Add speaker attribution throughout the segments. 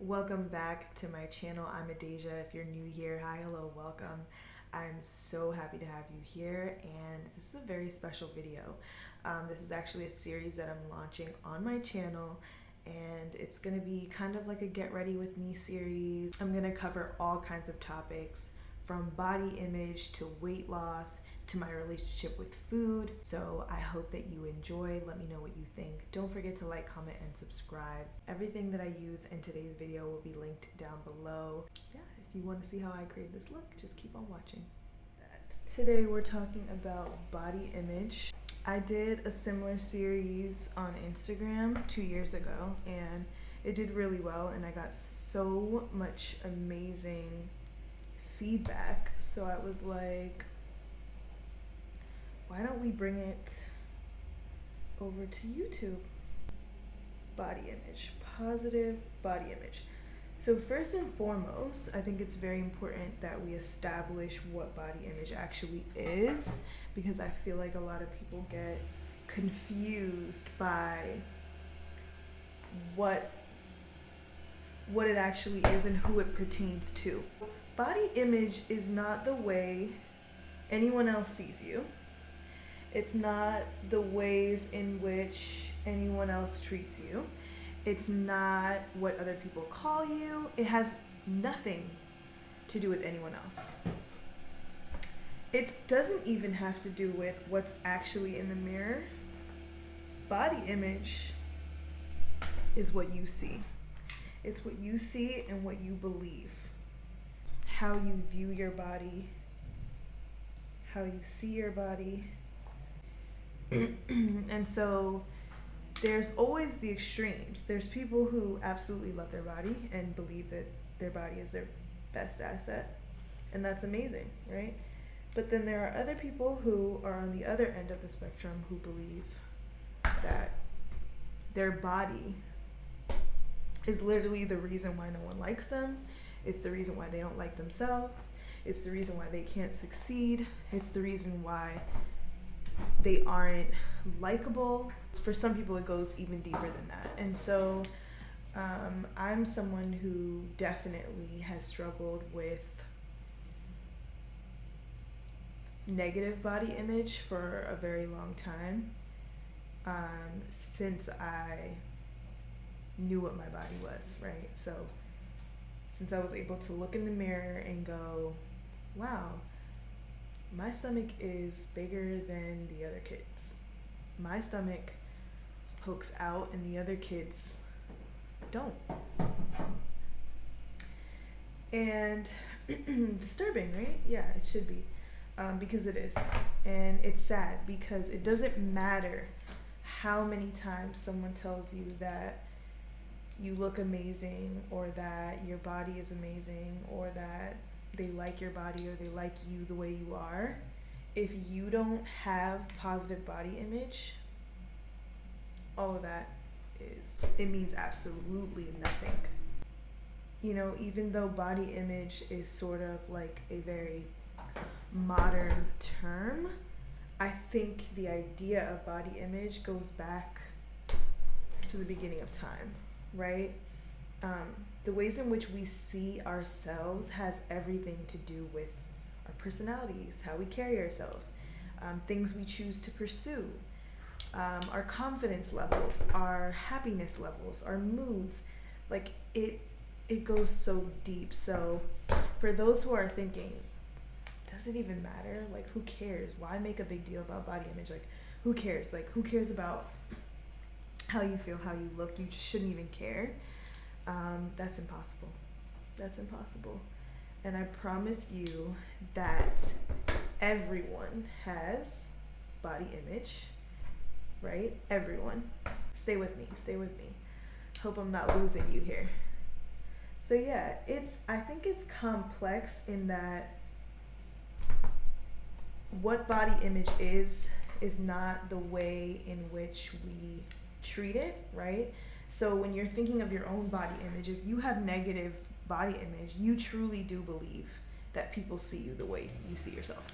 Speaker 1: Welcome back to my channel. I'm Adasia. If you're new here, hi, hello, welcome. I'm so happy to have you here, and this is a very special video. This is actually a series that I'm launching on my channel, and it's gonna be kind of like a get ready with me series. I'm gonna cover all kinds of topics from body image to weight loss to my relationship with food. So I hope that you enjoy. Let me know what you think. Don't forget to like, comment, and subscribe. Everything that I use in today's video will be linked down below. Yeah, if you want to see how I create this look, just keep on watching. Today we're talking about body image. I did a similar series on Instagram 2 years ago, and it did really well, and I got so much amazing feedback. So I was like, why don't we bring it over to YouTube? Body image, positive body image. So first and foremost, I think it's very important that we establish what body image actually is, because I feel like a lot of people get confused by what it actually is and who it pertains to. Body image is not the way anyone else sees you. It's not the ways in which anyone else treats you. It's not what other people call you. It has nothing to do with anyone else. It doesn't even have to do with what's actually in the mirror. Body image is what you see. It's what you see and what you believe. How you view your body, how you see your body. And so there's always the extremes. There's people who absolutely love their body and believe that their body is their best asset, and that's amazing, right? But then there are other people who are on the other end of the spectrum who believe that their body is literally the reason why no one likes them. It's the reason why they don't like themselves. It's the reason why they can't succeed. It's the reason why they aren't likable. For some people, it goes even deeper than that. And so I'm someone who definitely has struggled with negative body image for a very long time, since I knew what my body was, right? So since I was able to look in the mirror and go, wow, my stomach is bigger than the other kids. My stomach pokes out and the other kids don't. And disturbing, right? Yeah, it should be. Because it is. And it's sad because it doesn't matter how many times someone tells you that you look amazing, or that your body is amazing, or that they like your body, or they like you the way you are. If you don't have positive body image, all of that it means absolutely nothing. You know, even though body image is sort of like a very modern term, I think the idea of body image goes back to the beginning of time, right? The ways in which we see ourselves has everything to do with our personalities, how we carry ourselves, things we choose to pursue, our confidence levels, our happiness levels, our moods. Like it goes so deep. So for those who are thinking, does it even matter? Like, who cares? Why make a big deal about body image? Like, who cares? Like, who cares about how you feel, how you look? You just shouldn't even care. That's impossible. That's impossible. And I promise you that everyone has body image, right? Everyone. Stay with me. Stay with me. Hope I'm not losing you here. So yeah, I think it's complex in that what body image is not the way in which we treat it, right? So when you're thinking of your own body image, if you have negative body image, you truly do believe that people see you the way you see yourself,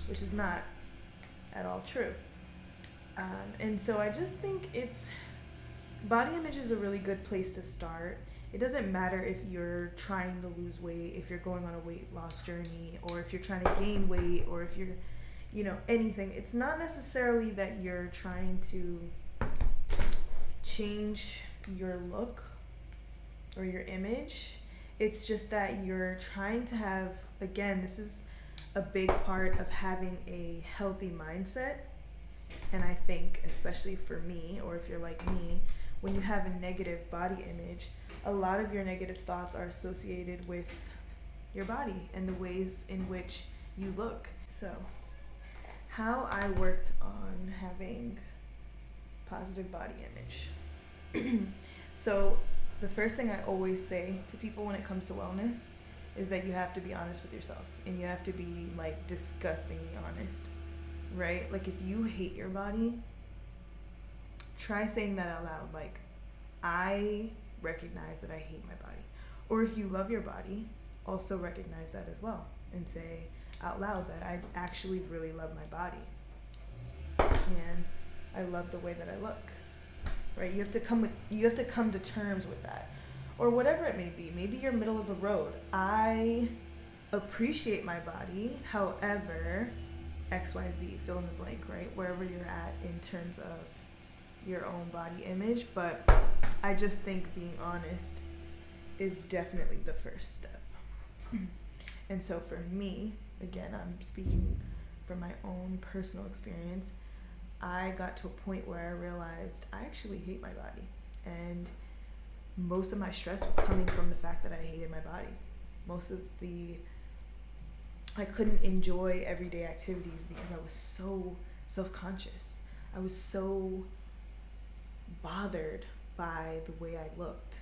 Speaker 1: which is not at all true. And so I just think body image is a really good place to start. It doesn't matter if you're trying to lose weight, if you're going on a weight loss journey, or if you're trying to gain weight, or if you're, anything. It's not necessarily that you're trying to change your look or your image. It's just that you're trying to have, again, this is a big part of having a healthy mindset. And I think, especially for me, or if you're like me, when you have a negative body image, a lot of your negative thoughts are associated with your body and the ways in which you look. So, how I worked on having positive body image. So, the first thing I always say to people when it comes to wellness is that you have to be honest with yourself, and you have to be like disgustingly honest, right? Like, if you hate your body, try saying that out loud. Like, I recognize that I hate my body. Or if you love your body, also recognize that as well, and say out loud that I actually really love my body, and I love the way that I look. Right? You have to come to terms with that. Or whatever it may be. Maybe you're middle of the road. I appreciate my body, however, XYZ, fill in the blank, right? Wherever you're at in terms of your own body image. But I just think being honest is definitely the first step. And so for me, again, I'm speaking from my own personal experience, I got to a point where I realized I actually hate my body. And most of my stress was coming from the fact that I hated my body. I couldn't enjoy everyday activities because I was so self-conscious. I was so bothered by the way I looked.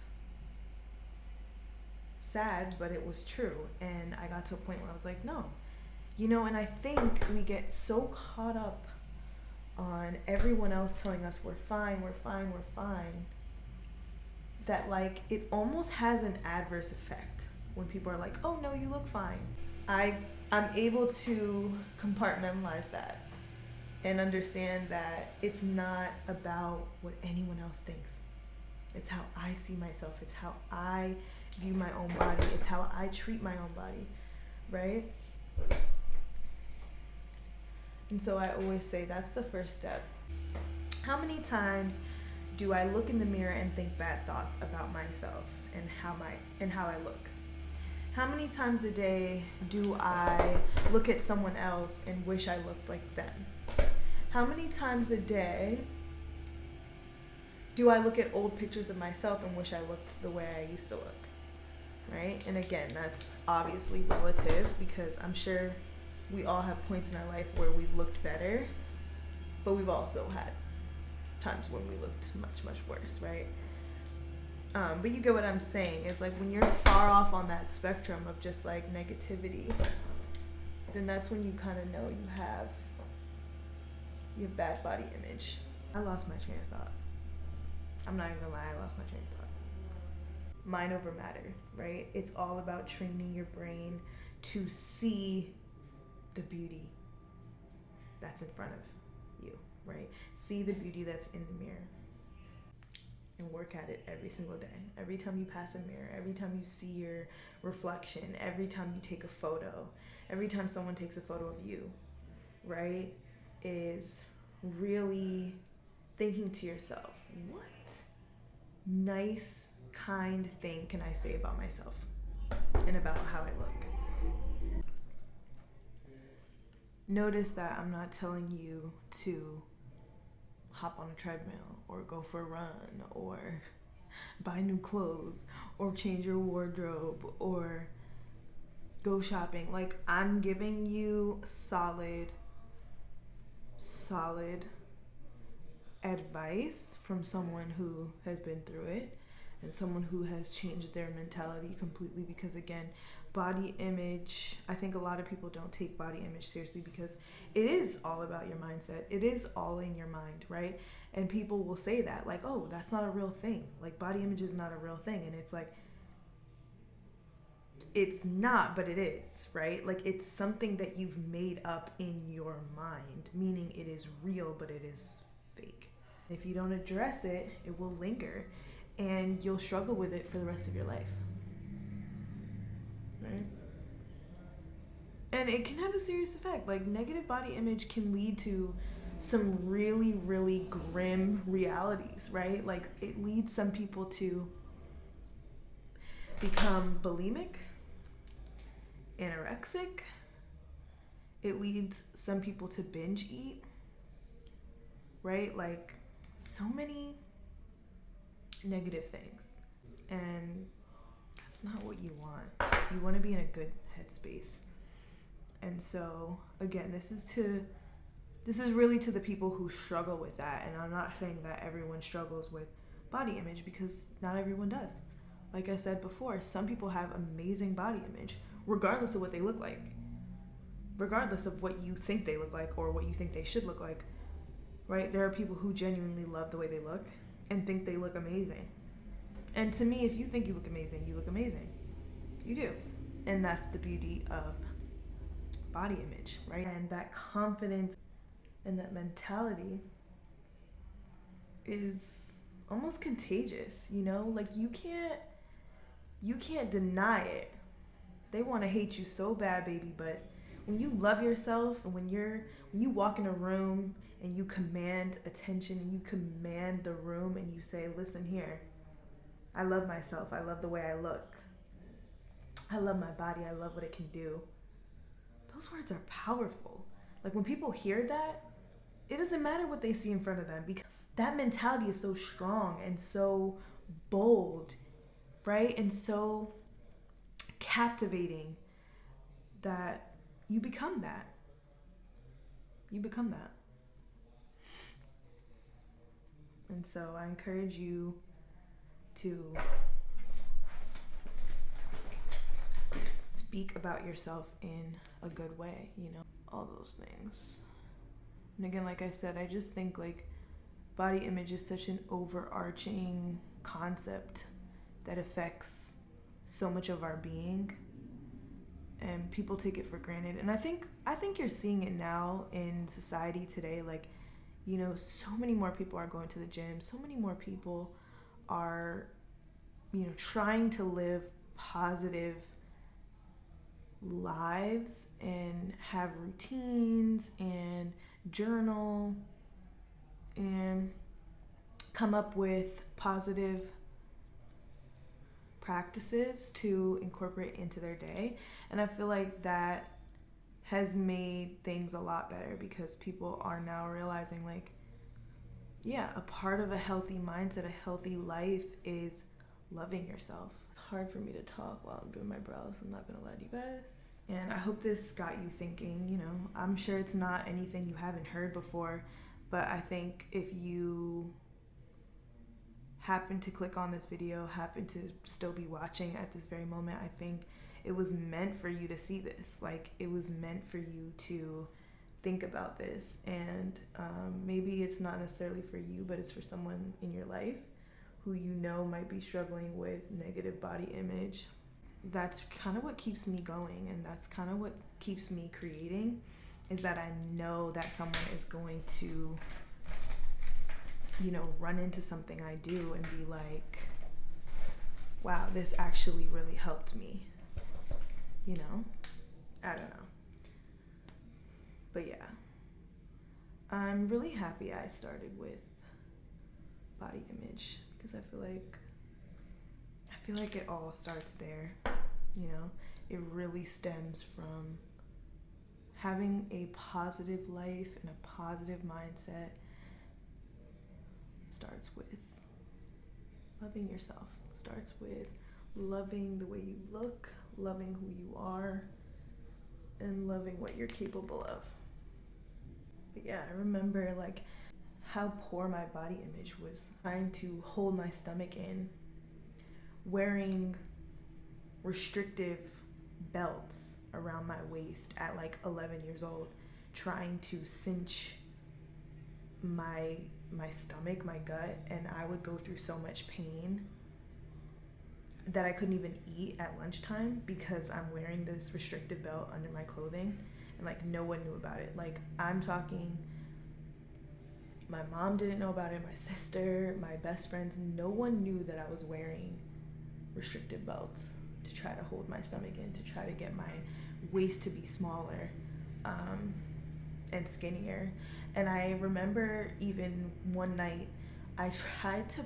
Speaker 1: Sad, but it was true. And I got to a point where I was like, no. And I think we get so caught up on everyone else telling us we're fine, that like it almost has an adverse effect when people are like, oh no, you look fine. I'm able to compartmentalize that and understand that it's not about what anyone else thinks. It's how I see myself. It's how I view my own body. It's how I treat my own body, right? And so I always say that's the first step. How many times do I look in the mirror and think bad thoughts about myself and how I look? How many times a day do I look at someone else and wish I looked like them? How many times a day do I look at old pictures of myself and wish I looked the way I used to look? Right? And again, that's obviously relative, because I'm sure we all have points in our life where we've looked better, but we've also had times when we looked much, much worse, right? But you get what I'm saying. It's like when you're far off on that spectrum of just like negativity, then that's when you kind of know you have your bad body image. I lost my train of thought. I'm not even gonna lie, I lost my train of thought. Mind over matter, right? It's all about training your brain to see the beauty that's in front of you, right? See the beauty that's in the mirror and work at it every single day. Every time you pass a mirror, every time you see your reflection, every time you take a photo, every time someone takes a photo of you, right? Is really thinking to yourself, what nice, kind thing can I say about myself and about how I look? Notice that I'm not telling you to hop on a treadmill or go for a run or buy new clothes or change your wardrobe or go shopping. Like, I'm giving you solid advice from someone who has been through it and someone who has changed their mentality completely, because again, body image, I think a lot of people don't take body image seriously because it is all about your mindset. It is all in your mind, right? And people will say that, like, oh, that's not a real thing. Like, body image is not a real thing. And it's like, it's not, but it is, right? Like, it's something that you've made up in your mind, meaning it is real, but it is fake. If you don't address it, it will linger. and you'll struggle with it for the rest of your life, right? And it can have a serious effect. Like, negative body image can lead to some really, really grim realities, right? Like, it leads some people to become bulimic, anorexic. It leads some people to binge eat, right? Like, so many negative things. And that's not what you want. You want to be in a good headspace. And so, again, this is really to the people who struggle with that. And I'm not saying that everyone struggles with body image, because not everyone does. Like I said before, some people have amazing body image, regardless of what they look like, regardless of what you think they look like or what you think they should look like, right? There are people who genuinely love the way they look and think they look amazing. And to me, if you think you look amazing, you look amazing. You do. And that's the beauty of body image, right? And that confidence and that mentality is almost contagious, you know? Like, you can't deny it. They want to hate you so bad, baby, but when you love yourself and when you walk in a room and you command attention and you command the room and you say, listen here, I love myself, I love the way I look, I love my body, I love what it can do. Those words are powerful. Like, when people hear that, it doesn't matter what they see in front of them, because that mentality is so strong and so bold, right? And so captivating that you become that. You become that. And so I encourage you to speak about yourself in a good way, you know, all those things. And again, like I said, I just think like body image is such an overarching concept that affects so much of our being, and people take it for granted. And I think you're seeing it now in society today. Like, you know, so many more people are going to the gym, so many more people are, you know, trying to live positive lives and have routines and journal and come up with positive practices to incorporate into their day. And I feel like that has made things a lot better, because people are now realizing, like, yeah, a part of a healthy mindset, a healthy life, is loving yourself. It's hard for me to talk while I'm doing my brows, I'm not gonna lie to you guys. And I hope this got you thinking. You know, I'm sure it's not anything you haven't heard before, but I think if you happen to click on this video, happen to still be watching at this very moment, I think it was meant for you to see this. Like, it was meant for you to think about this. And maybe it's not necessarily for you, but it's for someone in your life who you know might be struggling with negative body image. That's kind of what keeps me going, and that's kind of what keeps me creating, is that I know that someone is going to, you know, run into something I do and be like, wow, this actually really helped me, you know? I don't know. But yeah, I'm really happy I started with body image, because I feel like it all starts there, you know? It really stems from having a positive life and a positive mindset. Starts with loving yourself, starts with loving the way you look, loving who you are, and loving what you're capable of. But yeah, I remember like how poor my body image was, trying to hold my stomach in, wearing restrictive belts around my waist at like 11 years old, trying to cinch my stomach, my gut, and I would go through so much pain that I couldn't even eat at lunchtime because I'm wearing this restrictive belt under my clothing, and like no one knew about it. Like, I'm talking My mom didn't know about it, my sister, my best friends, no one knew that I was wearing restrictive belts to try to hold my stomach in, to try to get my waist to be smaller and skinnier. And I remember even one night I tried to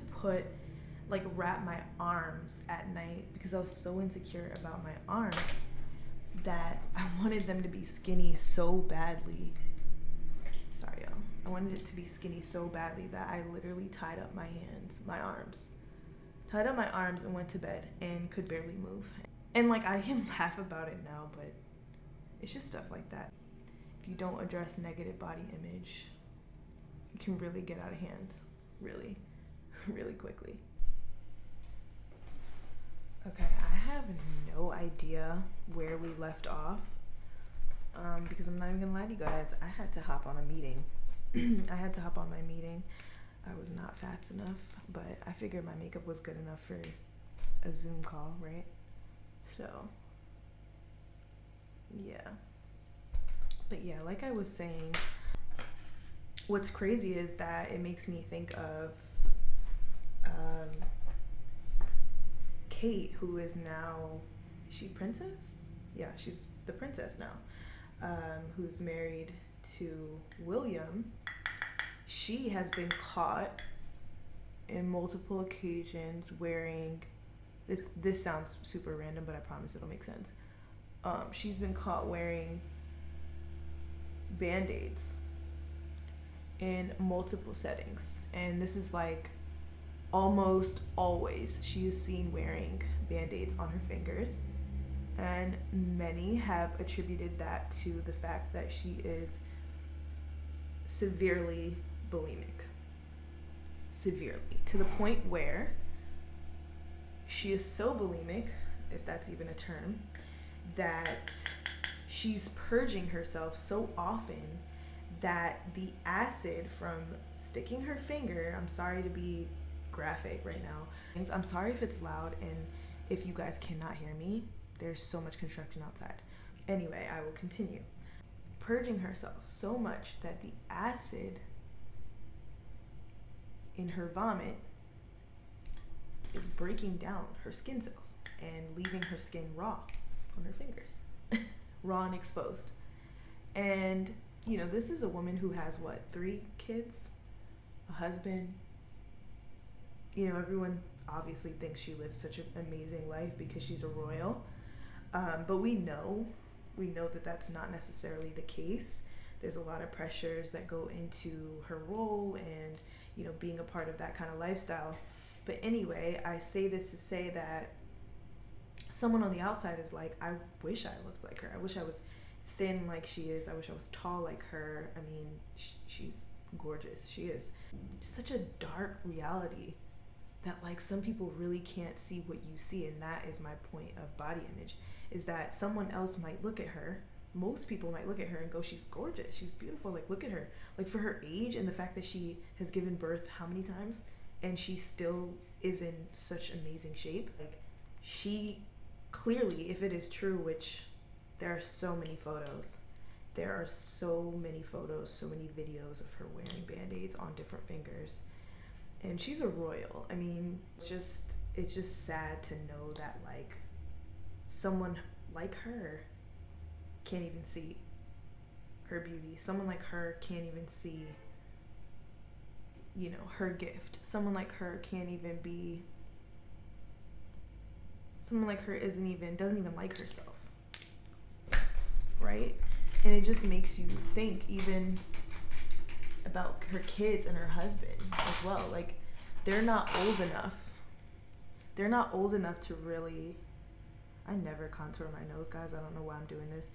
Speaker 1: wrap my arms at night because I was so insecure about my arms that I wanted them to be skinny so badly. Sorry, y'all. I wanted it to be skinny so badly that I literally tied up my arms and went to bed and could barely move. And like, I can laugh about it now, but it's just stuff like that. If you don't address negative body image, it can really get out of hand, really, really quickly. Okay, I have no idea where we left off, because I'm not even gonna lie to you guys, I had to hop on a meeting. I had to hop on my meeting. I was not fast enough, but I figured my makeup was good enough for a Zoom call, right? So, yeah. But yeah, like I was saying, what's crazy is that it makes me think of Kate, who is she princess? Yeah, she's the princess now, who's married to William. She has been caught in multiple occasions wearing, this sounds super random, but I promise it'll make sense. She's been caught wearing Band-Aids in multiple settings, and this is like almost always she is seen wearing Band-Aids on her fingers, and many have attributed that to the fact that she is severely bulimic. Severely, to the point where she is so bulimic, if that's even a term, that she's purging herself so often that the acid from sticking her finger, I'm sorry to be graphic right now, I'm sorry if it's loud and if you guys cannot hear me, there's so much construction outside. Anyway, I will continue. Purging herself so much that the acid in her vomit is breaking down her skin cells and leaving her skin raw on her fingers. Raw and exposed. And, you know, this is a woman who has, 3 kids? A husband? You know, everyone obviously thinks she lives such an amazing life because she's a royal. But we know that that's not necessarily the case. There's a lot of pressures that go into her role and, you know, being a part of that kind of lifestyle. But anyway, I say this to say that someone on the outside is like, I wish I looked like her. I wish I was thin like she is. I wish I was tall like her. I mean, she's gorgeous. She is. Just such a dark reality that like some people really can't see what you see. And that is my point of body image, is that someone else might look at her. Most people might look at her and go, she's gorgeous. She's beautiful. Like, look at her. Like, for her age and the fact that she has given birth how many times and she still is in such amazing shape. Like, she clearly, if it is true, which there are so many photos, so many videos of her wearing Band-Aids on different fingers. And she's a royal. I mean, it's just sad to know that, like, someone like her can't even see her beauty. Someone like her can't even see, you know, her gift. Someone like her can't even be, someone like her doesn't even like herself, right? And it just makes you think even about her kids and her husband as well. Like, they're not old enough to really, I never contour my nose, guys. I don't know why I'm doing this.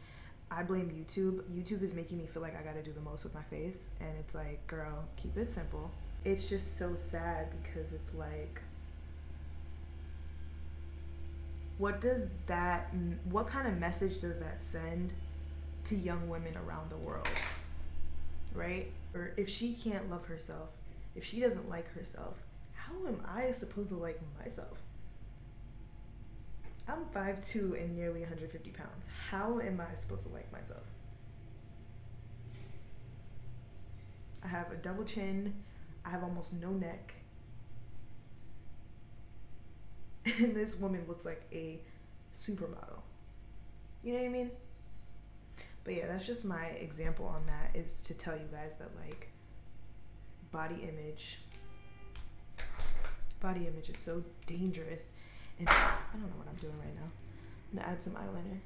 Speaker 1: I blame YouTube. YouTube is making me feel like I gotta do the most with my face, and it's like, girl, keep it simple. It's just so sad because it's like, what kind of message does that send to young women around the world, right? Or if she can't love herself, if she doesn't like herself, how am I supposed to like myself? I'm 5'2" and nearly 150 pounds. How am I supposed to like myself? I have a double chin. I have almost no neck. And this woman looks like a supermodel. You know what I mean? But yeah, that's just my example on that, is to tell you guys that like body image is so dangerous. And I don't know what I'm doing right now. I'm gonna add some eyeliner.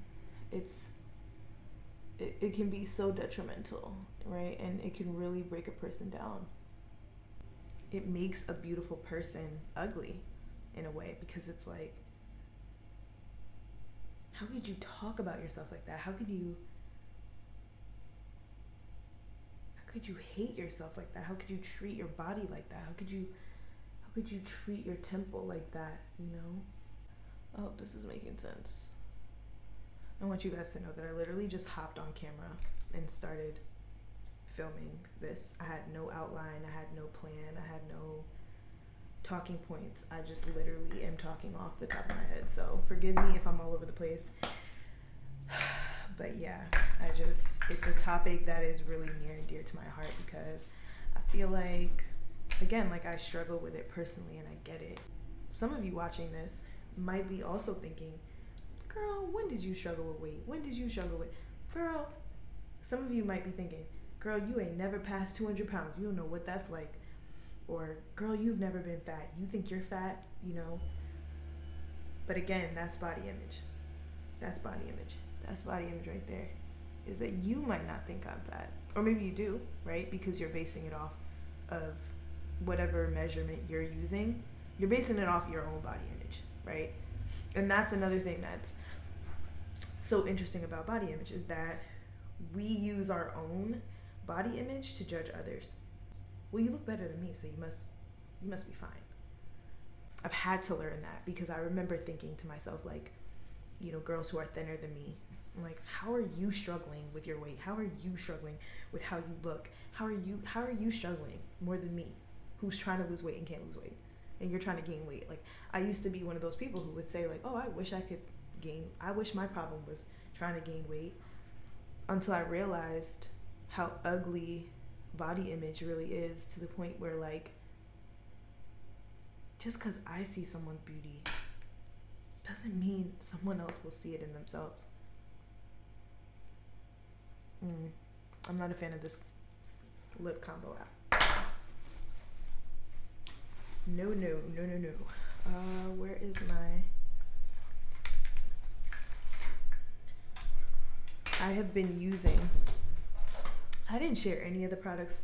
Speaker 1: It can be so detrimental, right? And it can really break a person down. It makes a beautiful person ugly in a way, because it's like, how could you talk about yourself like that? How could you hate yourself like that? How could you treat your body like that? How could you treat your temple like that, you know? I hope this is making sense. I want you guys to know that I literally just hopped on camera and started filming this. I had no outline, I had no plan, I had no talking points. I just literally am talking off the top of my head. So forgive me if I'm all over the place. But yeah, it's a topic that is really near and dear to my heart, because I feel like, again, like I struggle with it personally, and I get it. Some of you watching this might be also thinking, girl, when did you struggle with weight? When did you struggle with, girl? Some of you might be thinking, girl, you ain't never passed 200 pounds. You don't know what that's like. Or, girl, you've never been fat. You think you're fat, you know? But again, that's body image. That's body image. That's body image right there. Is that you might not think I'm fat. Or maybe you do, right? Because you're basing it off of whatever measurement you're using. You're basing it off your own body image, right? And that's another thing that's so interesting about body image, is that we use our own body image to judge others. Well, you look better than me, so you must be fine. I've had to learn that, because I remember thinking to myself, like, you know, girls who are thinner than me, I'm like, how are you struggling with your weight? How are you struggling with how you look? How are you struggling more than me, who's trying to lose weight and can't lose weight? And you're trying to gain weight. Like, I used to be one of those people who would say like, oh, I wish my problem was trying to gain weight, until I realized how ugly body image really is, to the point where, like, just because I see someone's beauty doesn't mean someone else will see it in themselves. I'm not a fan of this lip combo app. No. Where is my... I have been using... I didn't share any of the products.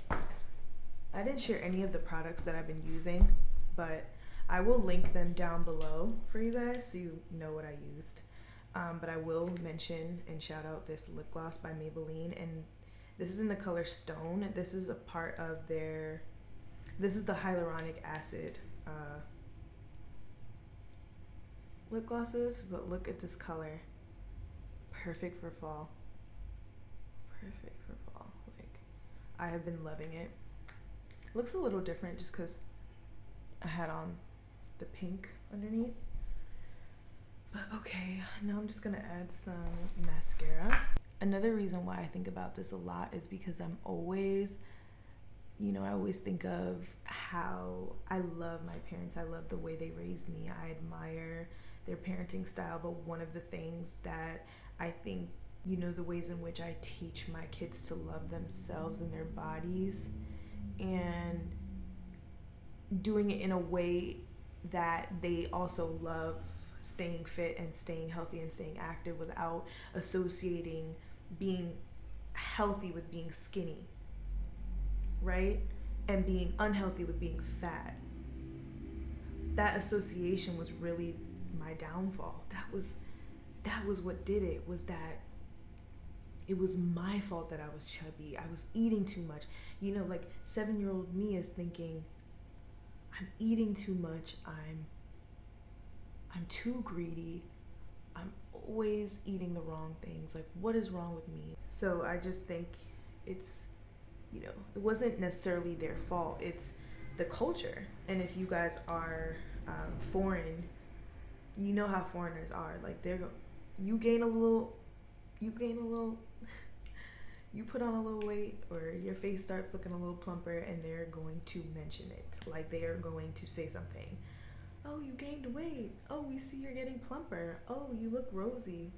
Speaker 1: I didn't share any of the products that I've been using, but I will link them down below for you guys so you know what I used. But I will mention and shout out this lip gloss by Maybelline, and this is in the color Stone. This is a part of their... This is the hyaluronic acid lip glosses, but look at this color. Perfect for fall. Perfect for fall. Like, I have been loving it. Looks a little different just because I had on the pink underneath. But okay, now I'm just gonna add some mascara. Another reason why I think about this a lot is because I'm always, you know, I always think of how I love my parents. I love the way they raised me. I admire their parenting style. But one of the things that I think, you know, the ways in which I teach my kids to love themselves and their bodies, and doing it in a way that they also love staying fit and staying healthy and staying active, without associating being healthy with being skinny, right? And being unhealthy with being fat. That association was really my downfall. That was what did it, was that it was my fault that I was chubby. I was eating too much. You know, like 7-year-old me is thinking, I'm eating too much. I'm too greedy. I'm always eating the wrong things. Like, what is wrong with me? So I just think it's, you know, it wasn't necessarily their fault. It's the culture. And if you guys are foreign, you know how foreigners are. Like, you gain a little you put on a little weight or your face starts looking a little plumper, and they're going to mention it. Like, they are going to say something. Oh, you gained weight. Oh, we see you're getting plumper. Oh, you look rosy.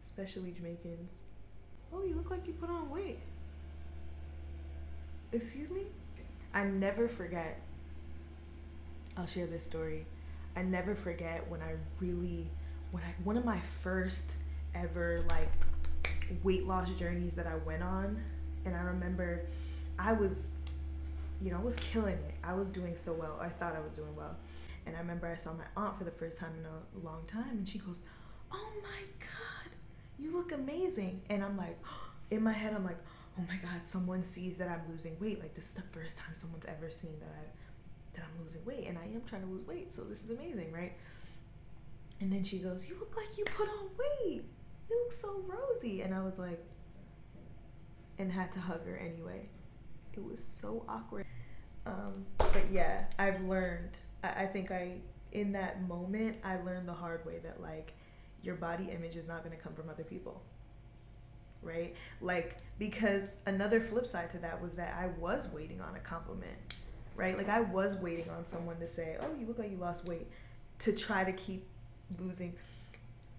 Speaker 1: Especially Jamaicans. Oh, you look like you put on weight. Excuse me? I never forget. I'll share this story. I never forget when one of my first ever like weight loss journeys that I went on, and I remember I was killing it. I was doing so well. I thought I was doing well. And I remember I saw my aunt for the first time in a long time, and she goes, "Oh my God, you look amazing." And I'm like, in my head, I'm like, "Oh my God, someone sees that I'm losing weight. Like, this is the first time someone's ever seen that I'm losing weight, and I am trying to lose weight, so this is amazing, right?" And then she goes, "You look like you put on weight. You look so rosy." And I was like, and had to hug her anyway. It was so awkward. But yeah, I've learned, I think in that moment, I learned the hard way that like your body image is not going to come from other people, right? Like, because another flip side to that was that I was waiting on a compliment, right? Like, I was waiting on someone to say, "Oh, you look like you lost weight," to try to keep losing,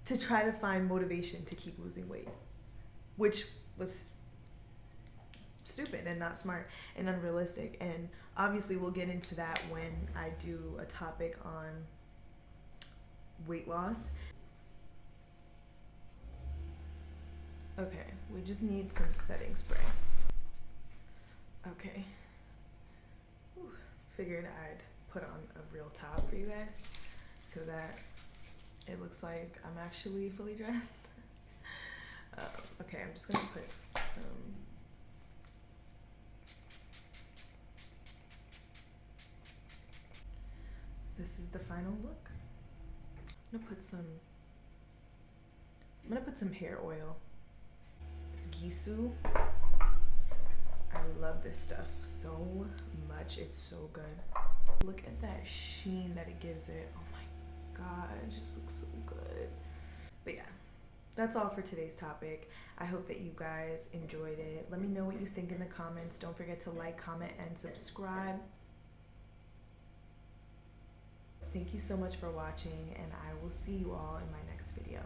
Speaker 1: to try to find motivation to keep losing weight, which was stupid and not smart and unrealistic. And obviously we'll get into that when I do a topic on weight loss. Okay, we just need some setting spray. Okay. Whew. Figured I'd put on a real top for you guys so that it looks like I'm actually fully dressed. Okay, I'm just gonna put some. This is the final look. I'm gonna put some hair oil. This gisu. I love this stuff so much. It's so good. Look at that sheen that it gives it. Oh my God, it just looks so good. But yeah, that's all for today's topic. I hope that you guys enjoyed it. Let me know what you think in the comments. Don't forget to like, comment, and subscribe. Thank you so much for watching, and I will see you all in my next video.